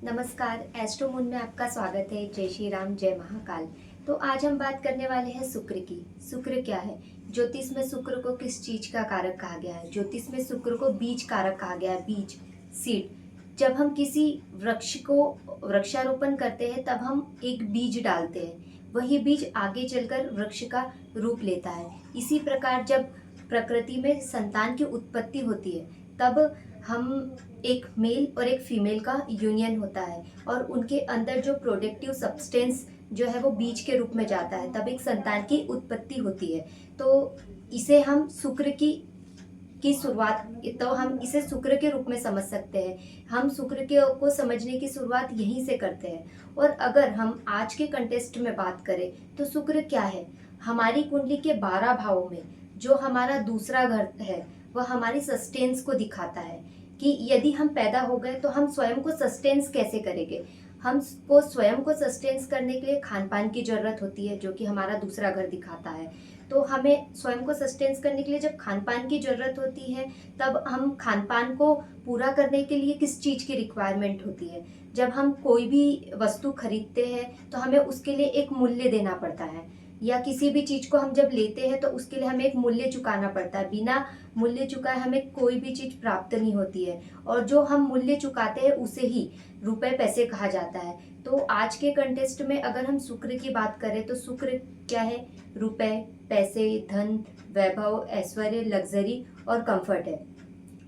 नमस्कार, astro moon में आपका स्वागत है। जय श्री राम, जय महाकाल। तो आज हम बात करने वाले हैं शुक्र की। शुक्र क्या है? ज्योतिष में शुक्र को किस चीज का कारक कहा गया है? ज्योतिष में शुक्र को बीज कारक कहा गया है। बीज, सीड। जब हम किसी वृक्ष को वृक्षारोपण करते हैं तब हम एक बीज डालते हैं, वही बीज आगे चलकर वृक्ष का रूप लेता है। इसी प्रकार जब प्रकृति में संतान की उत्पत्ति होती है तब हम एक मेल और एक फीमेल का यूनियन होता है और उनके अंदर जो प्रोडक्टिव सब्सटेंस जो है वो बीज के रूप में जाता है, तब एक संतान की उत्पत्ति होती है। तो इसे हम शुक्र की शुरुआत, तो हम इसे शुक्र के रूप में समझ सकते हैं। हम शुक्र के को समझने की शुरुआत यहीं से करते हैं। और अगर हम आज के कंटेस्ट में बात करें तो शुक्र क्या है? हमारी कुंडली के 12 भावों में जो हमारा दूसरा घर है वह हमारी सस्टेंस को दिखाता है कि यदि हम पैदा हो गए तो हम स्वयं को सस्टेंस कैसे करेंगे। हमको स्वयं को सस्टेंस करने के लिए खान पान की जरूरत होती है, जो कि हमारा दूसरा घर दिखाता है। तो हमें स्वयं को सस्टेंस करने के लिए जब खान पान की जरूरत होती है तब हम खान पान को पूरा करने के लिए किस चीज़ की रिक्वायरमेंट होती है? जब हम कोई भी वस्तु खरीदते हैं तो हमें उसके लिए एक मूल्य देना पड़ता है, या किसी भी चीज को हम जब लेते हैं तो उसके लिए हमें एक मूल्य चुकाना पड़ता है। बिना मूल्य चुकाए हमें कोई भी चीज प्राप्त नहीं होती है, और जो हम मूल्य चुकाते हैं उसे ही रुपए पैसे कहा जाता है। तो आज के कंटेस्ट में अगर हम शुक्र की बात करें तो शुक्र क्या है? रुपए, पैसे, धन, वैभव, ऐश्वर्य, लग्जरी और कंफर्ट है।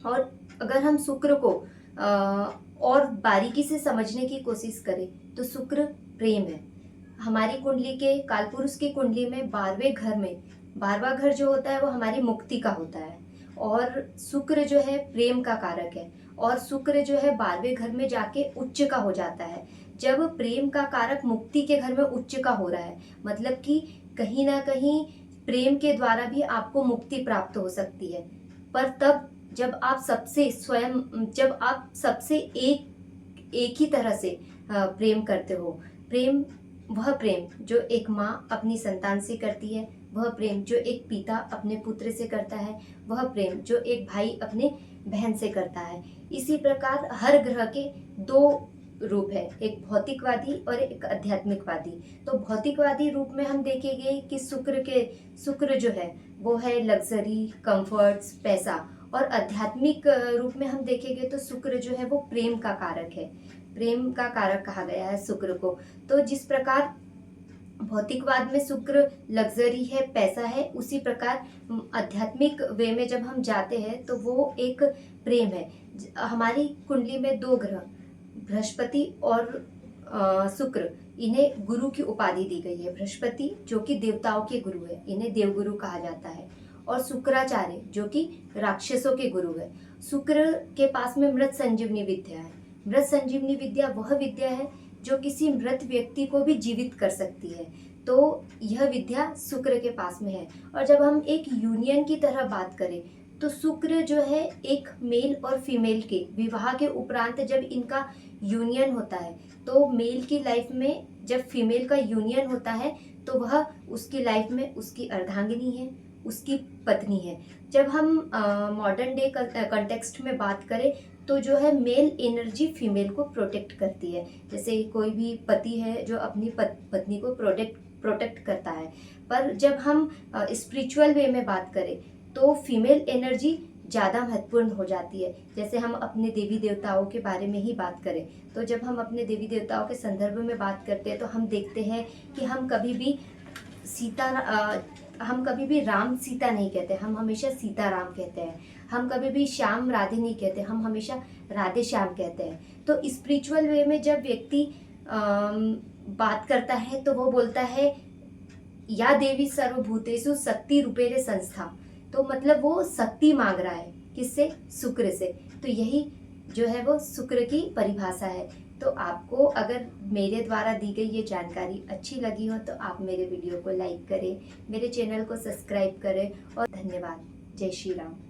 और अगर हम शुक्र को और बारीकी से समझने की कोशिश करें तो शुक्र प्रेम है। हमारी कुंडली के कालपुरुष की कुंडली में 12वें घर में, 12वां घर जो होता है वो हमारी मुक्ति का होता है, और शुक्र जो है प्रेम का कारक है। और शुक्र जो है 12वें घर में जाके उच्च का हो जाता है। जब प्रेम का कारक मुक्ति के घर में उच्च का हो रहा है, मतलब कि कहीं ना कहीं प्रेम के द्वारा भी आपको मुक्ति प्राप्त हो सकती है। पर तब जब आप सबसे एक ही तरह से प्रेम करते हो। प्रेम, वह प्रेम जो एक माँ अपनी संतान से करती है, वह प्रेम जो एक पिता अपने पुत्र से करता है, वह प्रेम जो एक भाई अपने बहन से करता है। इसी प्रकार हर ग्रह के दो रूप है, एक भौतिकवादी और एक आध्यात्मिकवादी। तो भौतिकवादी रूप में हम देखेंगे कि शुक्र जो है वो है लग्जरी, कंफर्ट्स, पैसा। और आध्यात्मिक रूप में हम देखेंगे तो शुक्र जो है वो प्रेम का कारक है। प्रेम का कारक कहा गया है शुक्र को। तो जिस प्रकार भौतिकवाद में शुक्र लग्जरी है, पैसा है, उसी प्रकार आध्यात्मिक वे में जब हम जाते हैं तो वो एक प्रेम है। हमारी कुंडली में दो ग्रह बृहस्पति और शुक्र, इन्हें गुरु की उपाधि दी गई है। बृहस्पति जो कि देवताओं के गुरु है, इन्हें देवगुरु कहा जाता है। और शुक्राचार्य जो कि राक्षसों के गुरु है। शुक्र के पास में मृत संजीवनी विद्या है। मृत संजीवनी विद्या वह विद्या है जो किसी मृत व्यक्ति को भी जीवित कर सकती है। तो यह विद्या शुक्र के पास में है। और जब हम एक यूनियन की तरह बात करें तो शुक्र जो है एक मेल और फीमेल के विवाह के उपरांत जब इनका यूनियन होता है तो मेल की लाइफ में जब फीमेल का यूनियन होता है तो वह उसकी लाइफ में उसकी अर्धांगिनी है, उसकी पत्नी है। जब हम मॉडर्न डे कंटेक्स्ट में बात करें तो जो है मेल एनर्जी फीमेल को प्रोटेक्ट करती है। जैसे कोई भी पति है जो अपनी पत्नी को प्रोटेक्ट करता है। पर जब हम स्पिरिचुअल वे में बात करें तो फीमेल एनर्जी ज़्यादा महत्वपूर्ण हो जाती है। जैसे हम अपने देवी देवताओं के बारे में ही बात करें तो जब हम अपने देवी देवताओं के संदर्भ में बात करते हैं तो हम देखते हैं कि हम कभी भी राम सीता नहीं कहते, हम हमेशा सीता राम कहते हैं। हम कभी भी श्याम राधे नहीं कहते, हम हमेशा राधे श्याम कहते हैं। तो स्पिरिचुअल वे में जब व्यक्ति बात करता है तो वो बोलता है या देवी सर्वभूतेषु शक्ति रूपेण संस्था। तो मतलब वो शक्ति मांग रहा है, किससे? शुक्र से। तो यही जो है वो शुक्र की परिभाषा है। तो आपको अगर मेरे द्वारा दी गई ये जानकारी अच्छी लगी हो तो आप मेरे वीडियो को लाइक करें, मेरे चैनल को सब्सक्राइब करें, और धन्यवाद। जय श्री राम।